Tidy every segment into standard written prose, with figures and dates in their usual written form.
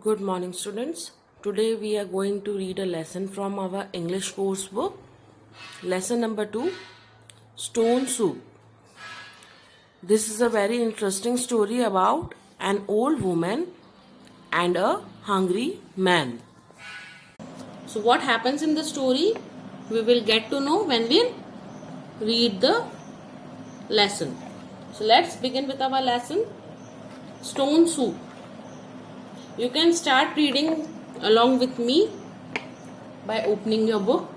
Good morning, students. Today we are going to read a lesson from our English course book. Lesson number 2, Stone Soup. This is a very interesting story about an old woman and a hungry man. So what happens in the story? We will get to know when we read the lesson. So let's begin with our lesson, Stone Soup. You can start reading along with me by opening your book.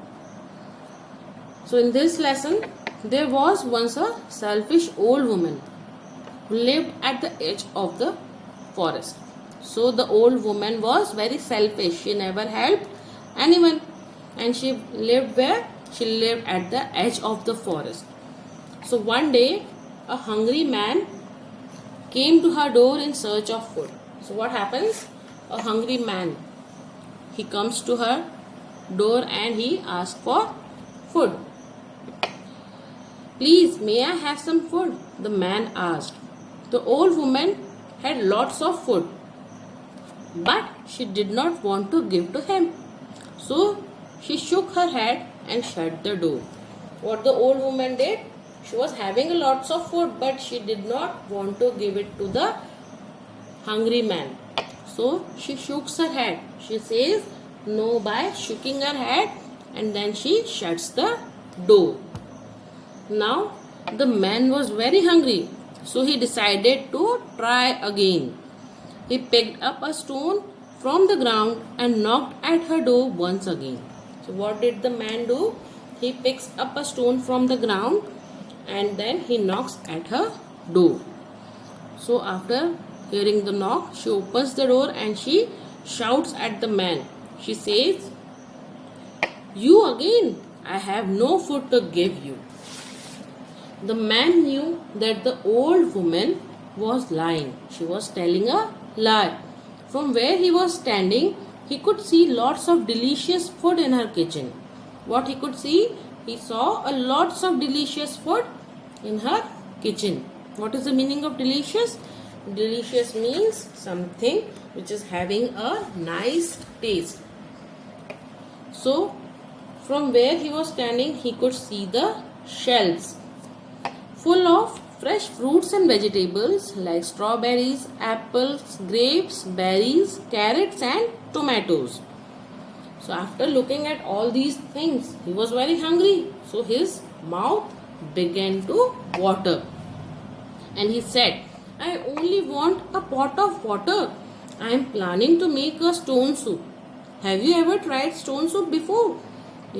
So in this lesson, there was once a selfish old woman who lived at the edge of the forest. So the old woman was very selfish. She never helped anyone, and she lived where? She lived at the edge of the forest. So one day, a hungry man came to her door in search of food. So what happens? A hungry man, he comes to her door and he asks for food. Please, may I have some food? The man asked. The old woman had lots of food, but she did not want to give to him. So she shook her head and shut the door. What the old woman did? She was having lots of food, but she did not want to give it to the hungry man. So she shooks her head. She says no by shaking her head, and then she shuts the door. Now the man was very hungry, so he decided to try again. He picked up a stone from the ground and knocked at her door once again. So what did the man do? He picks up a stone from the ground and then he knocks at her door. So after hearing the knock, she opens the door and she shouts at the man. She says, "You again? I have no food to give you." The man knew that the old woman was lying. She was telling a lie. From where he was standing, he could see lots of delicious food in her kitchen. What he could see? He saw a lots of delicious food in her kitchen. What is the meaning of delicious? Delicious means something which is having a nice taste. So, from where he was standing, he could see the shelves full of fresh fruits and vegetables like strawberries, apples, grapes, berries, carrots and tomatoes. So after looking at all these things, he was very hungry. So his mouth began to water. And he said, "I only want a pot of water. I am planning to make a stone soup. Have you ever tried stone soup before?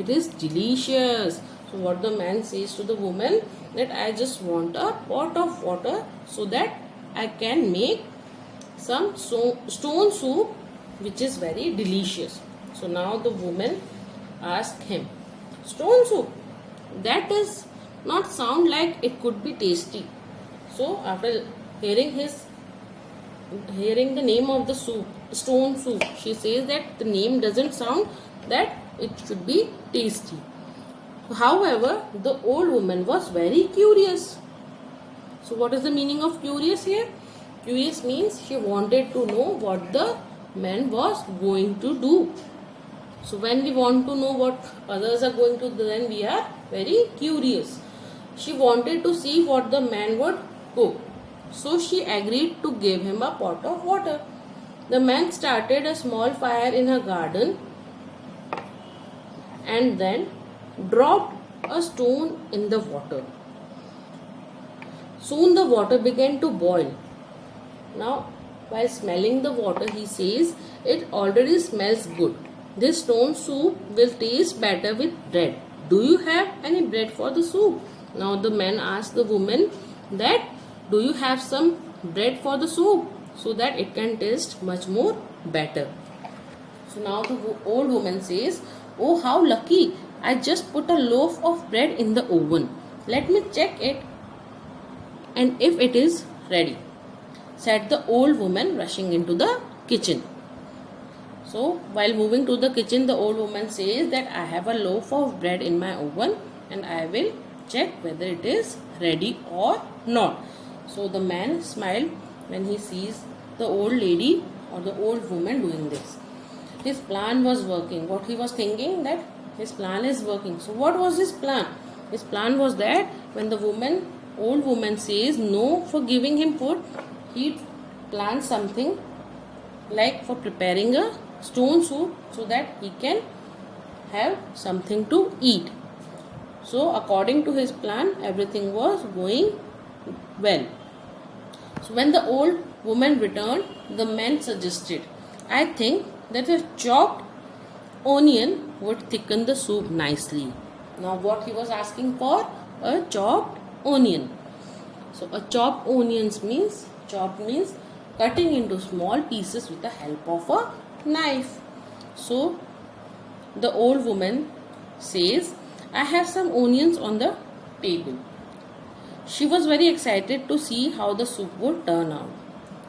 It is delicious." So what the man says to the woman, that I just want a pot of water so that I can make some stone soup which is very delicious. So now the woman asked him, "Stone soup? That does not sound like it could be tasty." So after hearing the name of the soup, stone soup, she says that the name doesn't sound that it should be tasty. However, the old woman was very curious. So what is the meaning of curious here? Curious means she wanted to know what the man was going to do. So when we want to know what others are going to do, then we are very curious. She wanted to see what the man would cook. So she agreed to give him a pot of water. The man started a small fire in her garden and then dropped a stone in the water. Soon the water began to boil. Now, while smelling the water, he says, "It already smells good. This stone soup will taste better with bread. Do you have any bread for the soup?" Now the man asked the woman that, "Do you have some bread for the soup so that it can taste much more better?" So now the old woman says, "Oh, how lucky. I just put a loaf of bread in the oven. Let me check it and if it is ready," said the old woman, rushing into the kitchen. So while moving to the kitchen, the old woman says that, "I have a loaf of bread in my oven and I will check whether it is ready or not." So the man smiled when he sees the old lady or the old woman doing this. His plan was working. What he was thinking, that his plan is working. So what was his plan? His plan was that when the old woman says no for giving him food, he plans something like for preparing a stone soup so that he can have something to eat. So according to his plan, everything was going well. So when the old woman returned, the man suggested, I think that a chopped onion would thicken the soup nicely. Now what he was asking for? A chopped onion. So a chopped means cutting into small pieces with the help of a knife. So the old woman says, I have some onions on the table. She was very excited to see how the soup would turn out.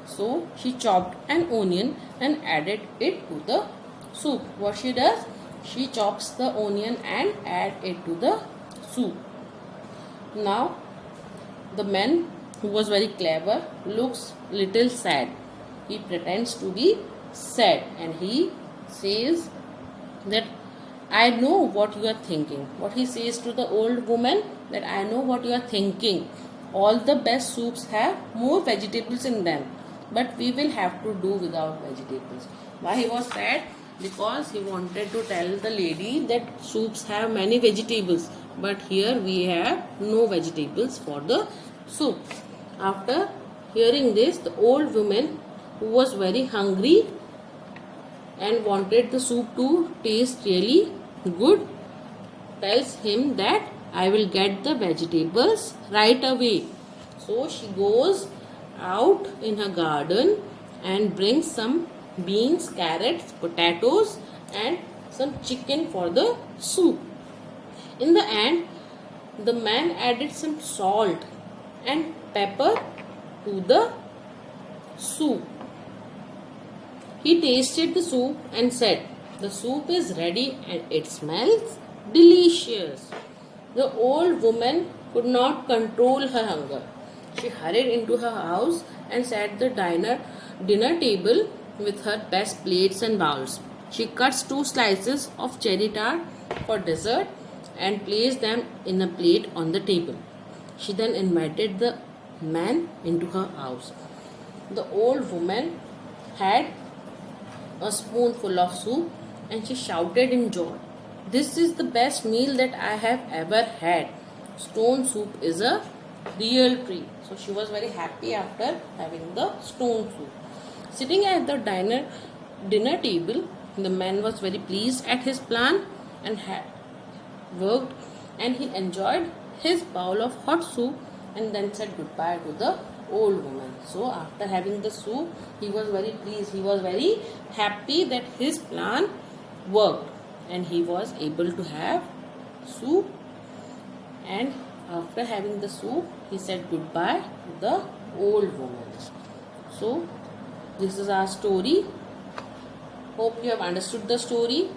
So she chopped an onion and added it to the soup. What she does? She chops the onion and add it to the soup. Now the man, who was very clever, looks little sad. He pretends to be sad and he says that I know what you are thinking. What he says to the old woman, that I know what you are thinking. All the best soups have more vegetables in them, but we will have to do without vegetables. Why he was sad? Because he wanted to tell the lady that soups have many vegetables, but here we have no vegetables for the soup. After hearing this, the old woman, who was very hungry and wanted the soup to taste really good, tells him that I will get the vegetables right away. So she goes out in her garden and brings some beans, carrots, potatoes and some chicken for the soup. In the end, the man added some salt and pepper to the soup. He tasted the soup and said, the soup is ready and it smells delicious. The old woman could not control her hunger. She hurried into her house and sat the dinner table with her best plates and bowls. She cuts 2 slices of cherry tart for dessert and placed them in a plate on the table. She then invited the man into her house. The old woman had a spoonful of soup and she shouted in joy, this is the best meal that I have ever had. Stone soup is a real treat. So she was very happy after having the stone soup. Sitting at the dinner table, the man was very pleased at his plan and had worked, and he enjoyed his bowl of hot soup and then said goodbye to the old woman. So after having the soup, he was very pleased. He was very happy that his plan worked and he was able to have soup. And after having the soup, he said goodbye to the old woman. So this is our story. Hope you have understood the story.